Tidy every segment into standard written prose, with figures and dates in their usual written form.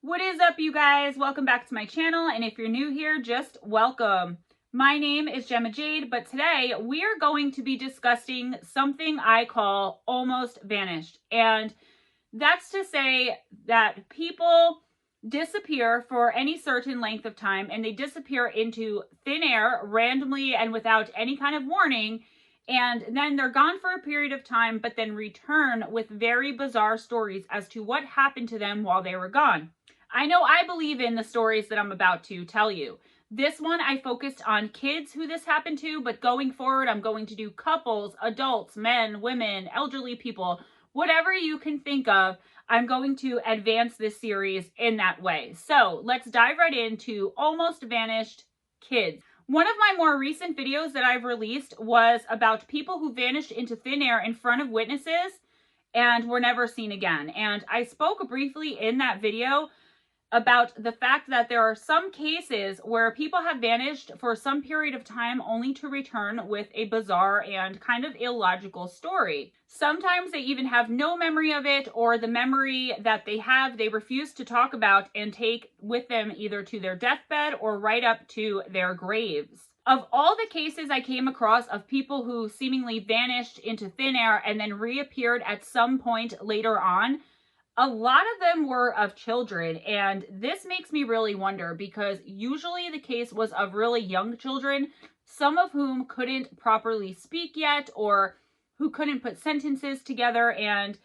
What is up, you guys? Welcome back to my channel, and if you're new here, just welcome. My name is Gemma Jade, but today we are going to be discussing something I call almost vanished. And that's to say that people disappear for any certain length of time, and they disappear into thin air randomly and without any kind of warning. And then they're gone for a period of time, but then return with very bizarre stories as to what happened to them while they were gone. I know I believe in the stories that I'm about to tell you. This one, I focused on kids who this happened to, but going forward, I'm going to do couples, adults, men, women, elderly people, whatever you can think of. I'm going to advance this series in that way. So let's dive right into Almost Vanished Kids. One of my more recent videos that I've released was about people who vanished into thin air in front of witnesses and were never seen again. And I spoke briefly in that video about the fact that there are some cases where people have vanished for some period of time only to return with a bizarre and kind of illogical story. Sometimes they even have no memory of it, or the memory that they have, they refuse to talk about and take with them either to their deathbed or right up to their graves. Of all the cases I came across of people who seemingly vanished into thin air and then reappeared at some point later on, a lot of them were of children, and this makes me really wonder because usually the case was of really young children, some of whom couldn't properly speak yet or who couldn't put sentences together. And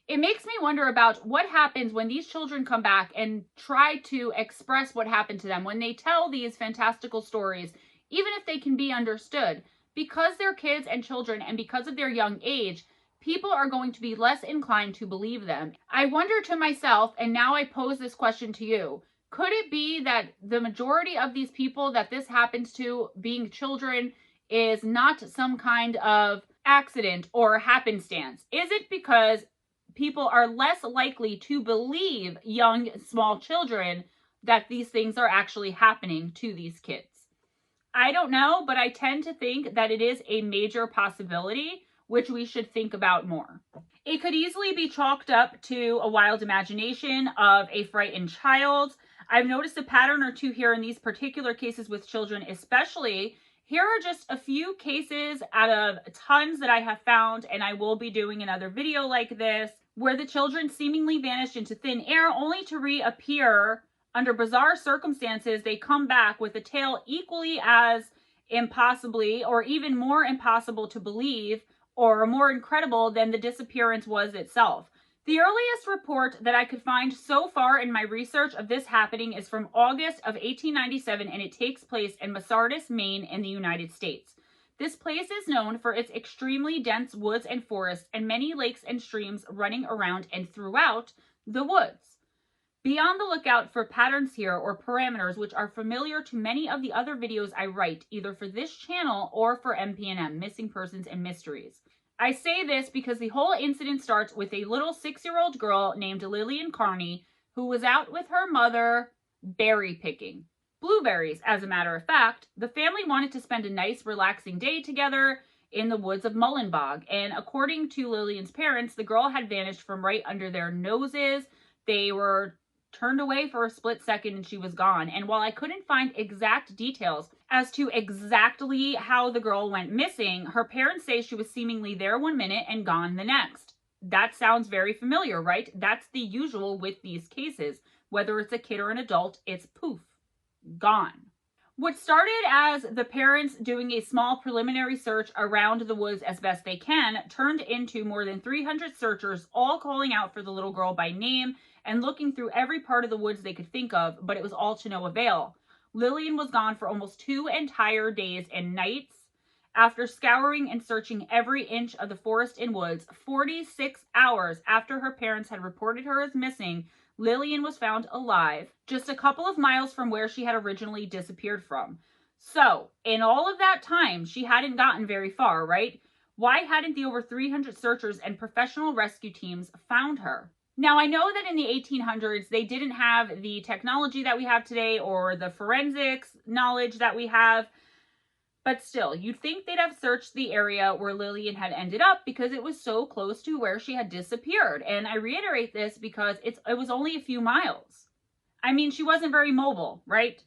it makes me wonder about what happens when these children come back and try to express what happened to them, when they tell these fantastical stories, even if they can be understood. Because they're kids and children and because of their young age, people are going to be less inclined to believe them. I wonder to myself, and now I pose this question to you, could it be that the majority of these people that this happens to, being children, is not some kind of accident or happenstance? Is it because people are less likely to believe young, small children that these things are actually happening to these kids? I don't know, but I tend to think that it is a major possibility, which we should think about more. It could easily be chalked up to a wild imagination of a frightened child. I've noticed a pattern or two here in these particular cases with children especially. Here are just a few cases out of tons that I have found, and I will be doing another video like this, where the children seemingly vanished into thin air only to reappear under bizarre circumstances. They come back with a tale equally as impossibly or even more impossible to believe or more incredible than the disappearance was itself. The earliest report that I could find so far in my research of this happening is from August of 1897, and it takes place in Massachusetts, Maine in the United States. This place is known for its extremely dense woods and forests and many lakes and streams running around and throughout the woods. Be on the lookout for patterns here or parameters which are familiar to many of the other videos I write, either for this channel or for MPNM, Missing Persons and Mysteries. I say this because the whole incident starts with a little 6-year-old girl named Lillian Carney who was out with her mother berry picking. Blueberries, as a matter of fact. The family wanted to spend a nice, relaxing day together in the woods of Mullenbog, and according to Lillian's parents, the girl had vanished from right under their noses. They were turned away for a split second and she was gone. And while I couldn't find exact details as to exactly how the girl went missing, her parents say she was seemingly there one minute and gone the next. That sounds very familiar, right? That's the usual with these cases. Whether it's a kid or an adult, it's poof, gone. What started as the parents doing a small preliminary search around the woods as best they can turned into more than 300 searchers all calling out for the little girl by name and looking through every part of the woods they could think of, but it was all to no avail. Lillian was gone for almost 2 entire days and nights. After scouring and searching every inch of the forest and woods, 46 hours after her parents had reported her as missing, Lillian was found alive, just a couple of miles from where she had originally disappeared from. So, in all of that time, she hadn't gotten very far, right? Why hadn't the over 300 searchers and professional rescue teams found her? Now, I know that in the 1800s, they didn't have the technology that we have today or the forensics knowledge that we have, but still, you'd think they'd have searched the area where Lillian had ended up because it was so close to where she had disappeared. And I reiterate this because it was only a few miles. I mean, she wasn't very mobile, right?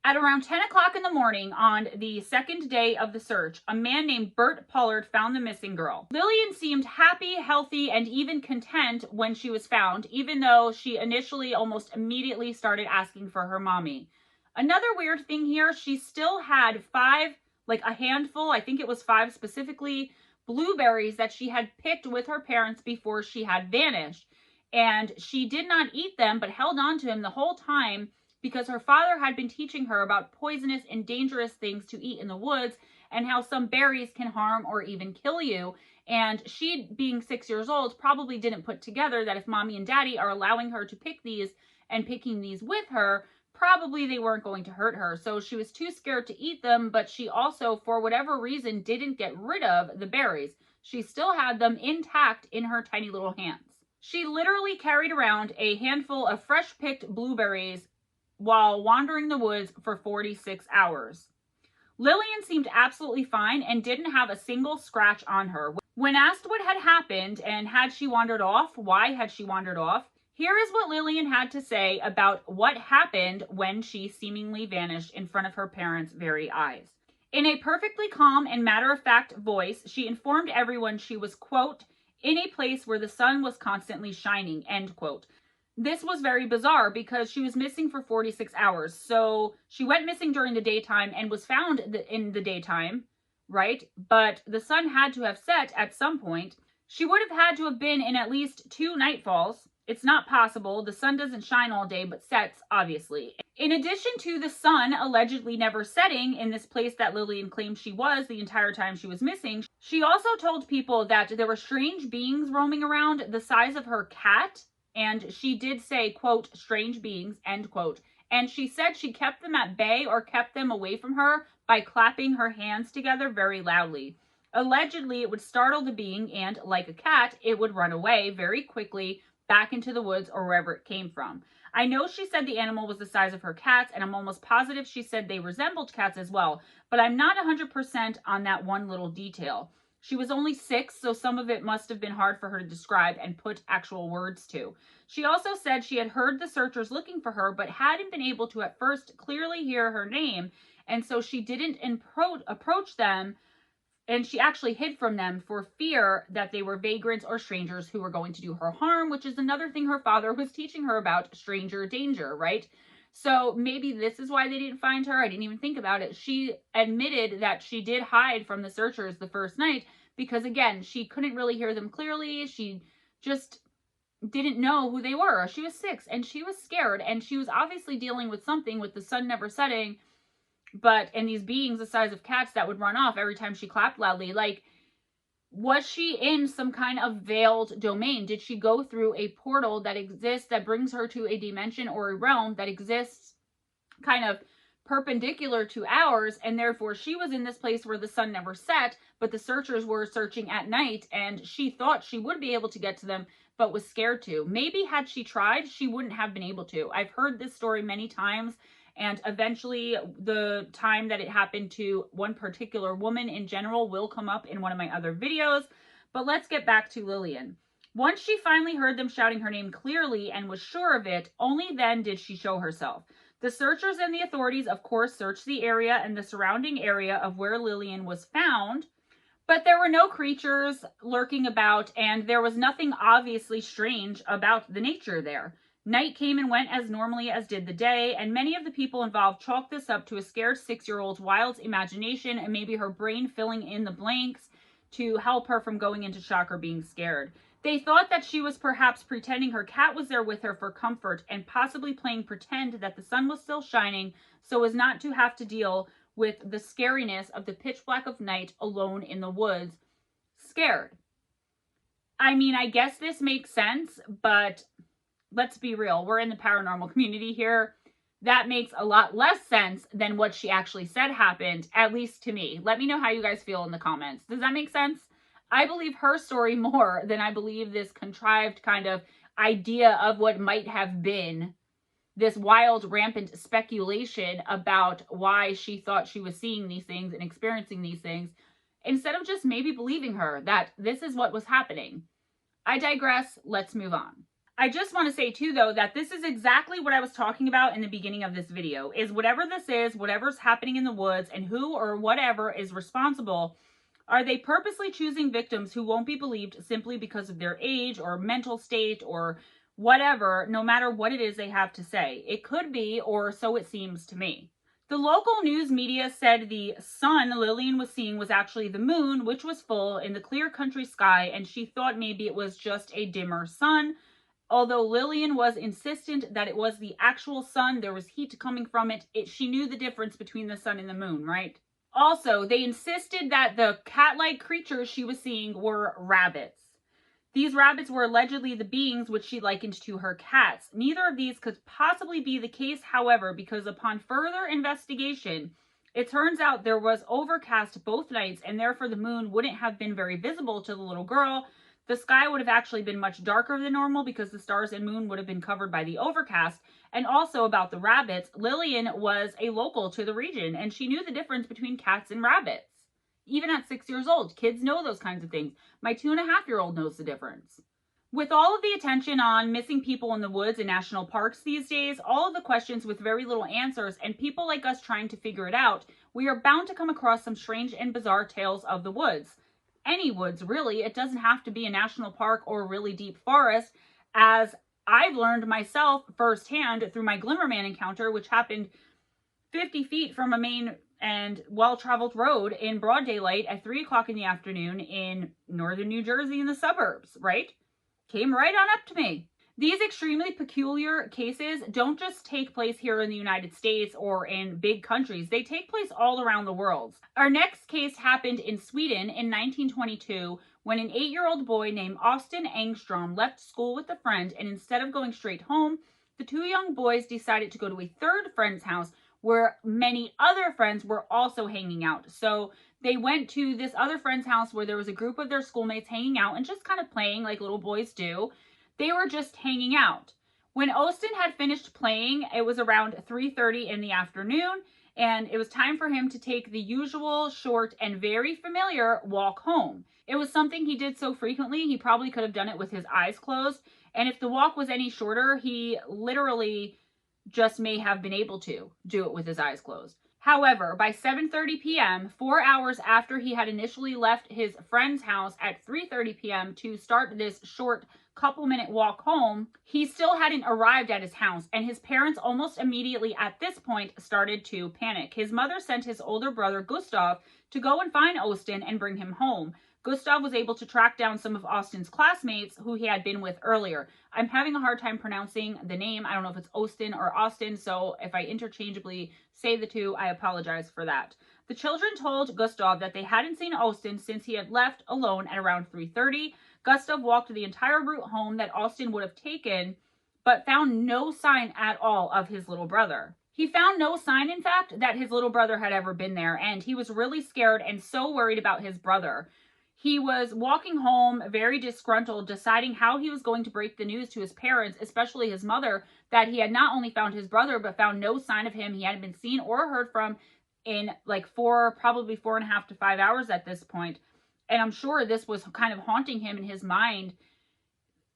At around 10 o'clock in the morning on the second day of the search, a man named Bert Pollard found the missing girl. Lillian seemed happy, healthy, and even content when she was found, even though she initially almost immediately started asking for her mommy. Another weird thing here, she still had a handful, I think it was 5 specifically, blueberries that she had picked with her parents before she had vanished. And she did not eat them, but held on to him the whole time because her father had been teaching her about poisonous and dangerous things to eat in the woods and how some berries can harm or even kill you. And she, being 6 years old, probably didn't put together that if mommy and daddy are allowing her to pick these and picking these with her, probably they weren't going to hurt her. So she was too scared to eat them, but she also, for whatever reason, didn't get rid of the berries. She still had them intact in her tiny little hands. She literally carried around a handful of fresh picked blueberries while wandering the woods for 46 hours. Lillian seemed absolutely fine and didn't have a single scratch on her. When asked what had happened and had she wandered off, why had she wandered off, here is what Lillian had to say about what happened when she seemingly vanished in front of her parents' very eyes. In a perfectly calm and matter-of-fact voice, she informed everyone she was, quote, in a place where the sun was constantly shining, end quote. This was very bizarre because she was missing for 46 hours. So she went missing during the daytime and was found in the daytime, right? But the sun had to have set at some point. She would have had to have been in at least 2 nightfalls. It's not possible. The sun doesn't shine all day, but sets, obviously. In addition to the sun allegedly never setting in this place that Lillian claimed she was the entire time she was missing, she also told people that there were strange beings roaming around the size of her cat. And she did say, quote, strange beings, end quote. And she said she kept them at bay or kept them away from her by clapping her hands together very loudly. Allegedly, it would startle the being and, like a cat, it would run away very quickly back into the woods or wherever it came from. I know she said the animal was the size of her cats, and I'm almost positive she said they resembled cats as well, but I'm not 100% on that one little detail. She was only 6, so some of it must have been hard for her to describe and put actual words to. She also said she had heard the searchers looking for her, but hadn't been able to at first clearly hear her name, and so she didn't approach them, and she actually hid from them for fear that they were vagrants or strangers who were going to do her harm, which is another thing her father was teaching her about, stranger danger, right? So maybe this is why they didn't find her. I didn't even think about it. She admitted that she did hide from the searchers the first night because, again, she couldn't really hear them clearly. She just didn't know who they were. She was 6 and she was scared, and she was obviously dealing with something with the sun never setting, and these beings the size of cats that would run off every time she clapped loudly. Like, was she in some kind of veiled domain? Did she go through a portal that exists, that brings her to a dimension or a realm that exists kind of perpendicular to ours, and therefore she was in this place where the sun never set, but the searchers were searching at night, and she thought she would be able to get to them, but was scared to. Maybe had she tried, she wouldn't have been able to. I've heard this story many times, and eventually the time that it happened to one particular woman in general will come up in one of my other videos. But let's get back to Lillian. Once she finally heard them shouting her name clearly and was sure of it, only then did she show herself. The searchers and the authorities, of course, searched the area and the surrounding area of where Lillian was found, but there were no creatures lurking about, and there was nothing obviously strange about the nature there. Night came and went as normally as did the day, and many of the people involved chalked this up to a scared 6-year-old's wild imagination and maybe her brain filling in the blanks to help her from going into shock or being scared. They thought that she was perhaps pretending her cat was there with her for comfort and possibly playing pretend that the sun was still shining so as not to have to deal with the scariness of the pitch black of night alone in the woods, scared. I mean, I guess this makes sense, but let's be real. We're in the paranormal community here. That makes a lot less sense than what she actually said happened, at least to me. Let me know how you guys feel in the comments. Does that make sense? I believe her story more than I believe this contrived kind of idea of what might have been, this wild, rampant speculation about why she thought she was seeing these things and experiencing these things, instead of just maybe believing her that this is what was happening. I digress. Let's move on. I just want to say too, though, that this is exactly what I was talking about in the beginning of this video, is whatever this is, whatever's happening in the woods, and who or whatever is responsible, are they purposely choosing victims who won't be believed simply because of their age or mental state or whatever, no matter what it is they have to say? It could be, or so it seems to me. The local news media said the sun Lillian was seeing was actually the moon, which was full in the clear country sky, and she thought maybe it was just a dimmer sun. Although Lillian was insistent that it was the actual sun, there was heat coming from it. She knew the difference between the sun and the moon, right? Also, they insisted that the cat-like creatures she was seeing were rabbits. These rabbits were allegedly the beings which she likened to her cats. Neither of these could possibly be the case, however, because upon further investigation, it turns out there was overcast both nights, and therefore the moon wouldn't have been very visible to the little girl. The sky would have actually been much darker than normal because the stars and moon would have been covered by the overcast. And also about the rabbits, Lillian was a local to the region, and she knew the difference between cats and rabbits. Even at 6 years old, kids know those kinds of things. My 2.5-year-old knows the difference. With all of the attention on missing people in the woods and national parks these days, all of the questions with very little answers, and people like us trying to figure it out, we are bound to come across some strange and bizarre tales of the woods. Any woods, really. It doesn't have to be a national park or a really deep forest, as I've learned myself firsthand through my Glimmerman encounter, which happened 50 feet from a main and well-traveled road in broad daylight at 3 o'clock in the afternoon in northern New Jersey in the suburbs, right? Came right on up to me. These extremely peculiar cases don't just take place here in the United States or in big countries. They take place all around the world. Our next case happened in Sweden in 1922 when an 8-year-old boy named Austin Engstrom left school with a friend, and instead of going straight home, the two young boys decided to go to a third friend's house where many other friends were also hanging out. So they went to this other friend's house where there was a group of their schoolmates hanging out and just kind of playing like little boys do. They were just hanging out. When Austin had finished playing, it was around 3:30 in the afternoon, and it was time for him to take the usual short and very familiar walk home. It was something he did so frequently, he probably could have done it with his eyes closed. And if the walk was any shorter, he literally just may have been able to do it with his eyes closed. However, by 7:30 p.m., 4 hours after he had initially left his friend's house at 3:30 p.m. to start this short couple-minute walk home, he still hadn't arrived at his house, and his parents almost immediately at this point started to panic. His mother sent his older brother, Gustav, to go and find Austin and bring him home. Gustav was able to track down some of Austin's classmates who he had been with earlier. I'm having a hard time pronouncing the name. I don't know if it's Austin or Austin, so if I interchangeably say the two, I apologize for that. The children told Gustav that they hadn't seen Austin since he had left alone at around 3:30. Gustav walked the entire route home that Austin would have taken, but found no sign at all of his little brother. He found no sign, in fact, that his little brother had ever been there, and he was really scared and so worried about his brother. He was walking home very disgruntled, deciding how he was going to break the news to his parents, especially his mother, that he had not only found his brother, but found no sign of him. He hadn't been seen or heard from in like probably 4.5 to 5 hours at this point. And I'm sure this was kind of haunting him in his mind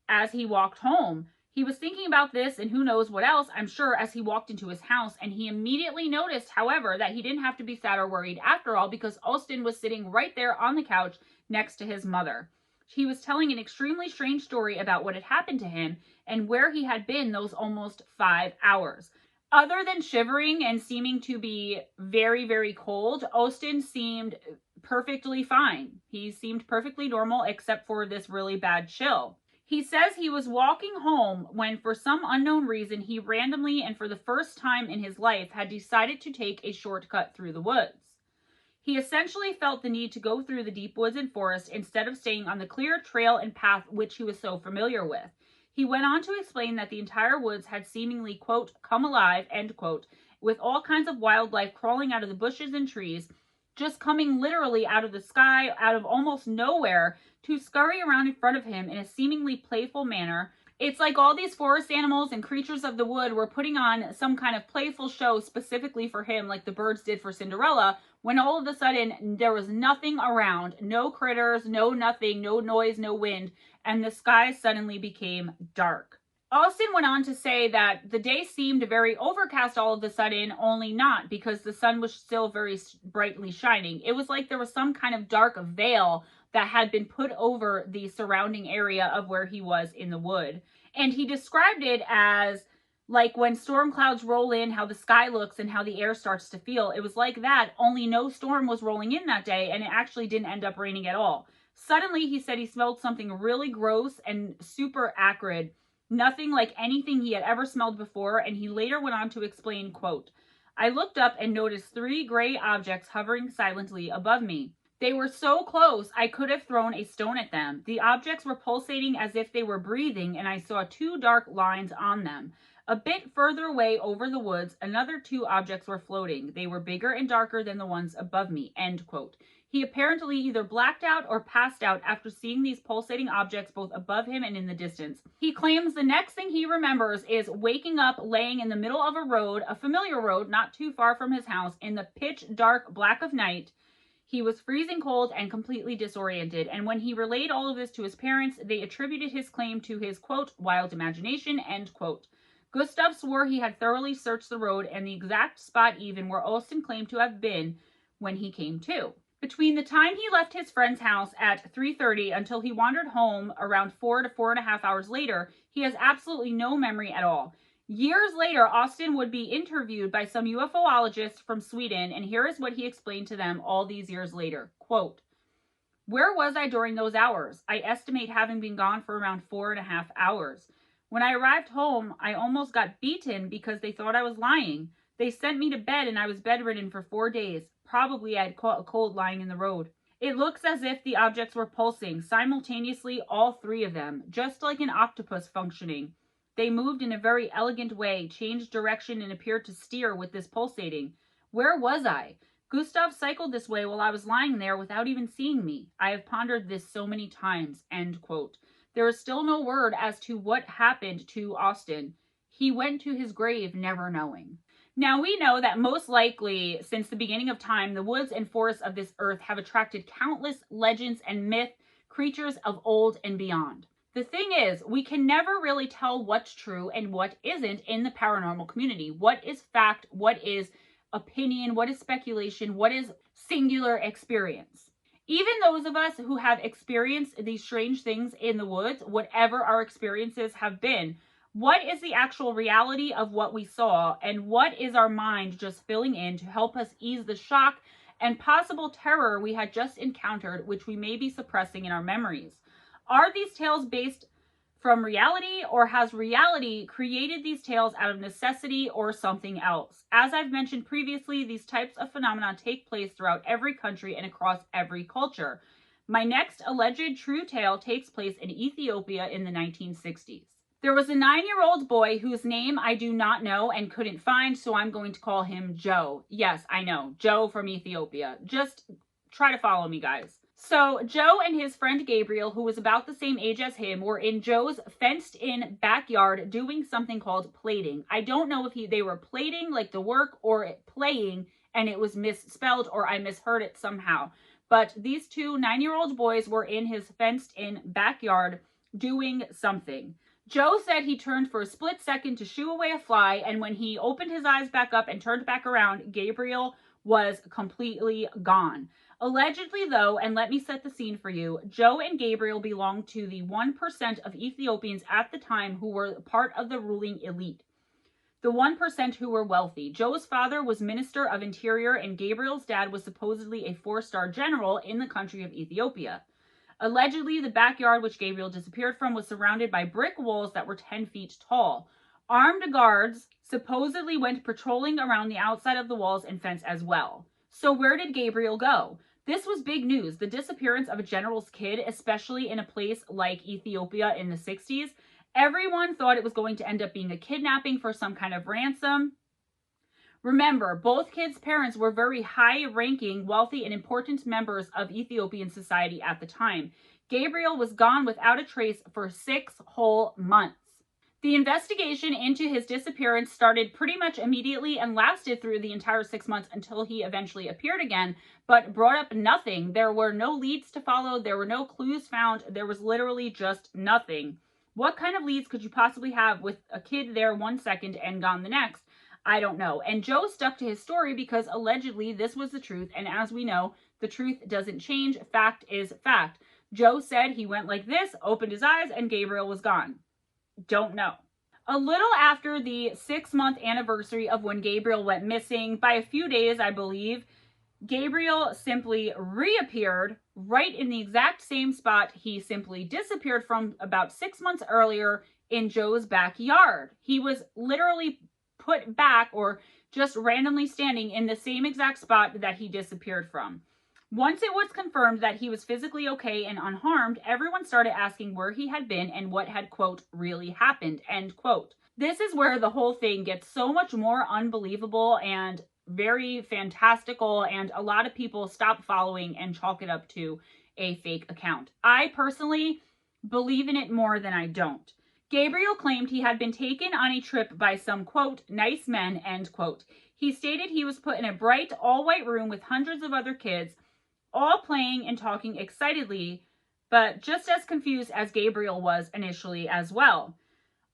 as he walked home. He was thinking about this and who knows what else, I'm sure, as he walked into his house. And he immediately noticed, however, that he didn't have to be sad or worried after all, because Austin was sitting right there on the couch next to his mother. He was telling an extremely strange story about what had happened to him and where he had been those almost 5 hours. Other than shivering and seeming to be very, very cold, Austin seemed perfectly fine. He seemed perfectly normal except for this really bad chill. He says he was walking home when, for some unknown reason, he randomly and for the first time in his life had decided to take a shortcut through the woods. He essentially felt the need to go through the deep woods and forest instead of staying on the clear trail and path which he was so familiar with. He went on to explain that the entire woods had seemingly, quote, come alive, end quote, with all kinds of wildlife crawling out of the bushes and trees, just coming literally out of the sky, out of almost nowhere, to scurry around in front of him in a seemingly playful manner. It's like all these forest animals and creatures of the wood were putting on some kind of playful show specifically for him, like the birds did for Cinderella, when all of a sudden there was nothing around, no critters, no nothing, no noise, no wind, and the sky suddenly became dark. Austin went on to say that the day seemed very overcast all of a sudden, only not, because the sun was still very brightly shining. It was like there was some kind of dark veil that had been put over the surrounding area of where he was in the wood. And he described it as like when storm clouds roll in, how the sky looks and how the air starts to feel. It was like that, only no storm was rolling in that day, and it actually didn't end up raining at all. Suddenly, he said he smelled something really gross and super acrid. Nothing like anything he had ever smelled before, and he later went on to explain, quote, "I looked up and noticed 3 gray objects hovering silently above me. They were so close I could have thrown a stone at them. The objects were pulsating as if they were breathing, and I saw 2 dark lines on them. A bit further away over the woods, another 2 objects were floating. They were bigger and darker than the ones above me," end quote. He apparently either blacked out or passed out after seeing these pulsating objects both above him and in the distance. He claims the next thing he remembers is waking up laying in the middle of a road, a familiar road not too far from his house, in the pitch dark black of night. He was freezing cold and completely disoriented, and when he relayed all of this to his parents, they attributed his claim to his, quote, "wild imagination," end quote. Gustav swore he had thoroughly searched the road and the exact spot even where Austin claimed to have been when he came to. Between the time he left his friend's house at 3:30 until he wandered home around 4 to 4.5 hours later, he has absolutely no memory at all. Years later, Austin would be interviewed by some UFOologists from Sweden, and here is what he explained to them all these years later. Quote, "Where was I during those hours? I estimate having been gone for around 4.5 hours. When I arrived home, I almost got beaten because they thought I was lying. They sent me to bed and I was bedridden for 4 days. Probably I had caught a cold lying in the road. It looks as if the objects were pulsing simultaneously, all 3 of them, just like an octopus functioning. They moved in a very elegant way, changed direction, and appeared to steer with this pulsating. Where was I? Gustav cycled this way while I was lying there without even seeing me. I have pondered this so many times," end quote. There is still no word as to what happened to Austin. He went to his grave never knowing. Now, we know that most likely, since the beginning of time, the woods and forests of this earth have attracted countless legends and myth creatures of old and beyond. The thing is, we can never really tell what's true and what isn't in the paranormal community. What is fact? What is opinion? What is speculation? What is singular experience? Even those of us who have experienced these strange things in the woods, whatever our experiences have been, what is the actual reality of what we saw, and what is our mind just filling in to help us ease the shock and possible terror we had just encountered, which we may be suppressing in our memories? Are these tales based from reality, or has reality created these tales out of necessity or something else? As I've mentioned previously, these types of phenomena take place throughout every country and across every culture. My next alleged true tale takes place in Ethiopia in the 1960s. There was a 9-year-old boy whose name I do not know and couldn't find, so I'm going to call him Joe. Yes, I know, Joe from Ethiopia. Just try to follow me, guys. So Joe and his friend Gabriel, who was about the same age as him, were in Joe's fenced-in backyard doing something called plating. I don't know if they were plating like the work or playing and it was misspelled or I misheard it somehow. But these 2 9-year-old boys were in his fenced-in backyard doing something. Joe said he turned for a split second to shoo away a fly, and when he opened his eyes back up and turned back around, Gabriel was completely gone. Allegedly, though, and let me set the scene for you, Joe and Gabriel belonged to the 1% of Ethiopians at the time who were part of the ruling elite. The 1% who were wealthy. Joe's father was Minister of Interior, and Gabriel's dad was supposedly a 4-star general in the country of Ethiopia. Allegedly, the backyard which Gabriel disappeared from was surrounded by brick walls that were 10 feet tall. Armed guards supposedly went patrolling around the outside of the walls and fence as well. So where did Gabriel go? This was big news, the disappearance of a general's kid, especially in a place like Ethiopia in the 60s. Everyone thought it was going to end up being a kidnapping for some kind of ransom. Remember, both kids' parents were very high-ranking, wealthy, and important members of Ethiopian society at the time. Gabriel was gone without a trace for 6 whole months. The investigation into his disappearance started pretty much immediately and lasted through the entire 6 months until he eventually appeared again, but brought up nothing. There were no leads to follow. There were no clues found. There was literally just nothing. What kind of leads could you possibly have with a kid there 1 second and gone the next? I don't know. And Joe stuck to his story because allegedly this was the truth. And as we know, the truth doesn't change. Fact is fact. Joe said he went like this, opened his eyes, and Gabriel was gone. Don't know. A little after the 6-month anniversary of when Gabriel went missing, by a few days, I believe, Gabriel simply reappeared right in the exact same spot he simply disappeared from about 6 months earlier in Joe's backyard. He was literally put back or just randomly standing in the same exact spot that he disappeared from. Once it was confirmed that he was physically okay and unharmed, everyone started asking where he had been and what had, quote, really happened, end quote. This is where the whole thing gets so much more unbelievable and very fantastical, and a lot of people stop following and chalk it up to a fake account. I personally believe in it more than I don't. Gabriel claimed he had been taken on a trip by some, quote, nice men, end quote. He stated he was put in a bright, all-white room with hundreds of other kids, all playing and talking excitedly, but just as confused as Gabriel was initially as well.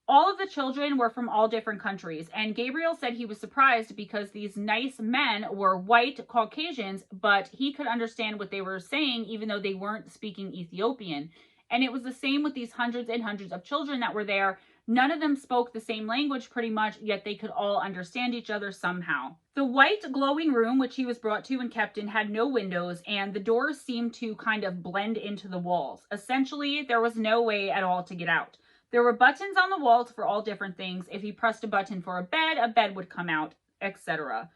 All of the children were from all different countries, and Gabriel said he was surprised because these nice men were white Caucasians, but he could understand what they were saying even though they weren't speaking Ethiopian. And it was the same with these hundreds and hundreds of children that were there. None of them spoke the same language pretty much, yet they could all understand each other somehow. The white glowing room, which he was brought to and kept in, had no windows, and the doors seemed to kind of blend into the walls. Essentially, there was no way at all to get out. There were buttons on the walls for all different things. If he pressed a button for a bed would come out, etc.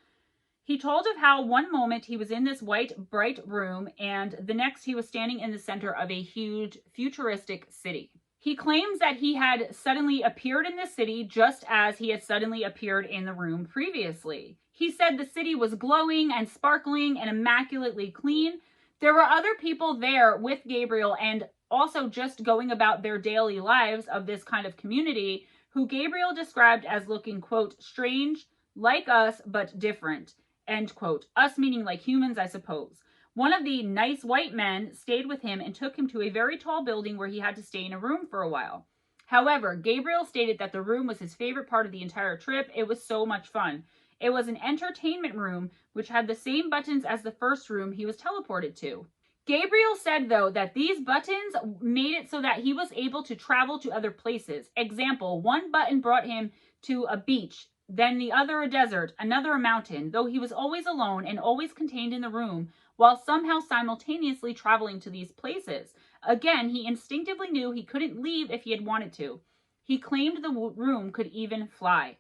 He told of how one moment he was in this white, bright room, and the next he was standing in the center of a huge, futuristic city. He claims that he had suddenly appeared in the city just as he had suddenly appeared in the room previously. He said the city was glowing and sparkling and immaculately clean. There were other people there with Gabriel and also just going about their daily lives of this kind of community, who Gabriel described as looking, quote, strange, like us, but different, end quote. Us meaning like humans, I suppose. One of the nice white men stayed with him and took him to a very tall building where he had to stay in a room for a while. However, Gabriel stated that the room was his favorite part of the entire trip. It was so much fun. It was an entertainment room, which had the same buttons as the first room he was teleported to. Gabriel said, though, that these buttons made it so that he was able to travel to other places. Example, one button brought him to a beach, then the other a desert, another a mountain, though he was always alone and always contained in the room, while somehow simultaneously traveling to these places. Again, he instinctively knew he couldn't leave if he had wanted to. He claimed the room could even fly.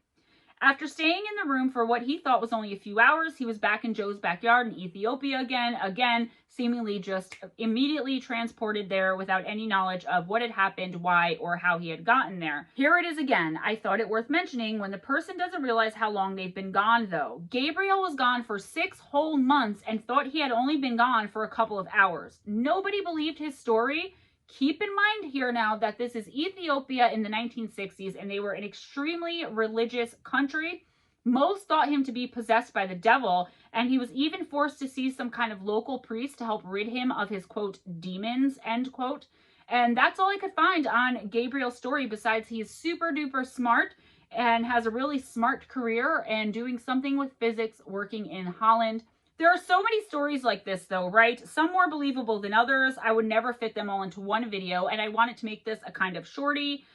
After staying in the room for what he thought was only a few hours, he was back in Joe's backyard in Ethiopia again, seemingly just immediately transported there without any knowledge of what had happened, why, or how he had gotten there. Here it is again. I thought it worth mentioning when the person doesn't realize how long they've been gone, though. Gabriel was gone for 6 whole months and thought he had only been gone for a couple of hours. Nobody believed his story. Keep in mind here now that this is Ethiopia in the 1960s, and they were an extremely religious country. Most thought him to be possessed by the devil, and he was even forced to see some kind of local priest to help rid him of his, quote, demons, end quote. And that's all I could find on Gabriel's story, besides he's super duper smart and has a really smart career and doing something with physics working in Holland. There are so many stories like this, though, right? Some more believable than others. I would never fit them all into one video, and I wanted to make this a kind of shorty.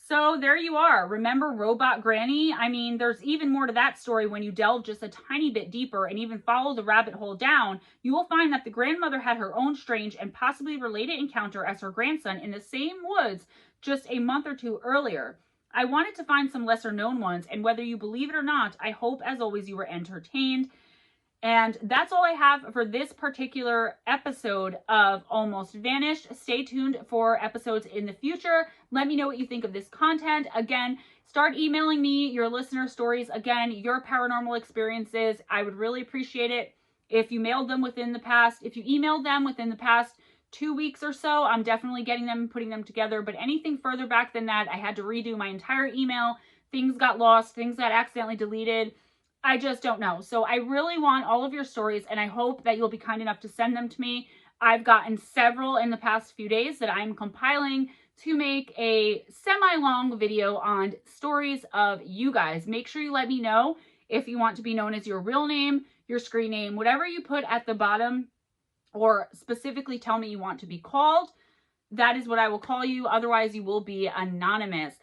So there you are. Remember Robot Granny? I mean, there's even more to that story when you delve just a tiny bit deeper and even follow the rabbit hole down. You will find that the grandmother had her own strange and possibly related encounter as her grandson in the same woods just a month or two earlier. I wanted to find some lesser known ones, and whether you believe it or not, I hope, as always, you were entertained. And that's all I have for this particular episode of Almost Vanished. Stay tuned for episodes in the future. Let me know what you think of this content. Again, start emailing me your listener stories. Again, your paranormal experiences. I would really appreciate it if you emailed them within the past 2 weeks or so. I'm definitely getting them and putting them together. But anything further back than that, I had to redo my entire email. Things got lost. Things got accidentally deleted. I just don't know. So I really want all of your stories, and I hope that you'll be kind enough to send them to me. I've gotten several in the past few days that I'm compiling to make a semi-long video on stories of you guys. Make sure you let me know if you want to be known as your real name, your screen name, whatever you put at the bottom, or specifically tell me you want to be called. That is what I will call you. Otherwise, you will be anonymous.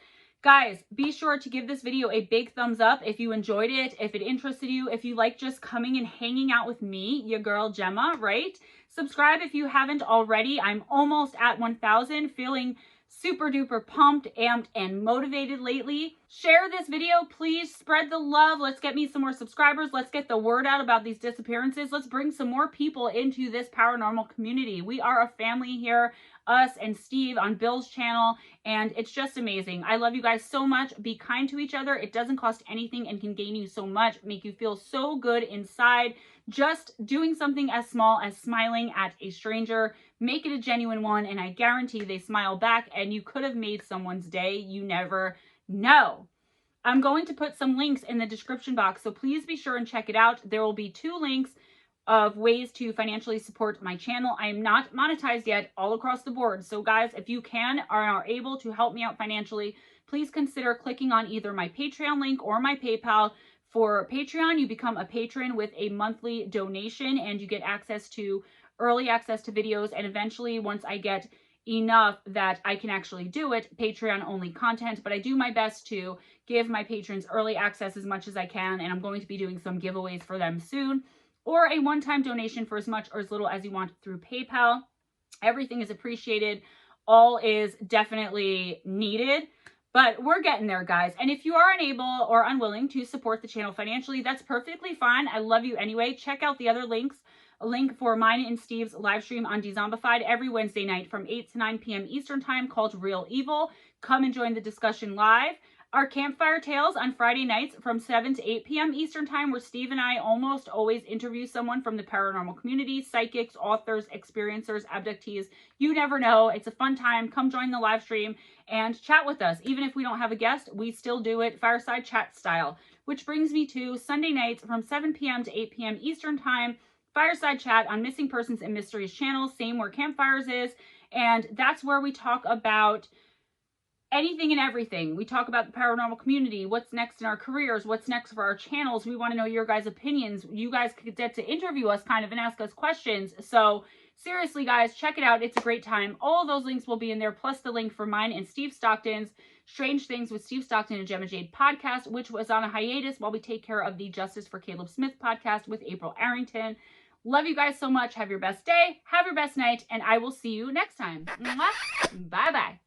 Guys, be sure to give this video a big thumbs up if you enjoyed it, if it interested you, if you like just coming and hanging out with me, your girl Gemma, right? Subscribe if you haven't already. I'm almost at 1,000, feeling super duper pumped, amped, and motivated lately. Share this video, please. Spread the love. Let's get me some more subscribers. Let's get the word out about these disappearances. Let's bring some more people into this paranormal community. We are a family here, us and Steve on Bill's channel, and it's just amazing. I love you guys so much. Be kind to each other. It doesn't cost anything and can gain you so much, make you feel so good inside. Just doing something as small as smiling at a stranger. Make it a genuine one, and I guarantee they smile back, and you could have made someone's day. You never know. I'm going to put some links in the description box, so please be sure and check it out. There will be 2 links of ways to financially support my channel. I am not monetized yet all across the board. So guys, if you can or are able to help me out financially, please consider clicking on either my Patreon link or my PayPal. For Patreon, you become a patron with a monthly donation, and you get early access to videos, and eventually, once I get enough that I can actually do it, Patreon only content. But I do my best to give my patrons early access as much as I can, and I'm going to be doing some giveaways for them soon, or a one-time donation for as much or as little as you want through PayPal. Everything is appreciated. All is definitely needed. But we're getting there, guys. And if you are unable or unwilling to support the channel financially, that's perfectly fine. I love you anyway. Check out the other links. A link for mine and Steve's live stream on Dezombified every Wednesday night from 8 to 9 p.m. Eastern Time called Real Evil. Come and join the discussion live. Our Campfire Tales on Friday nights from 7 to 8 p.m. Eastern Time, where Steve and I almost always interview someone from the paranormal community, psychics, authors, experiencers, abductees. You never know. It's a fun time. Come join the live stream and chat with us. Even if we don't have a guest, we still do it fireside chat style. Which brings me to Sunday nights from 7 p.m. to 8 p.m. Eastern Time, fireside chat on Missing Persons and Mysteries channel, same where Campfires is. And that's where we talk about anything and everything. We talk about the paranormal community, what's next in our careers, what's next for our channels. We want to know your guys' opinions. You guys could get to interview us kind of and ask us questions. So seriously, guys, check it out. It's a great time. All of those links will be in there, plus the link for mine and Steve Stockton's Strange Things with Steve Stockton and Gemma Jade podcast, which was on a hiatus while we take care of the Justice for Caleb Smith podcast with April Arrington. Love you guys so much. Have your best day. Have your best night. And I will see you next time. Bye-bye.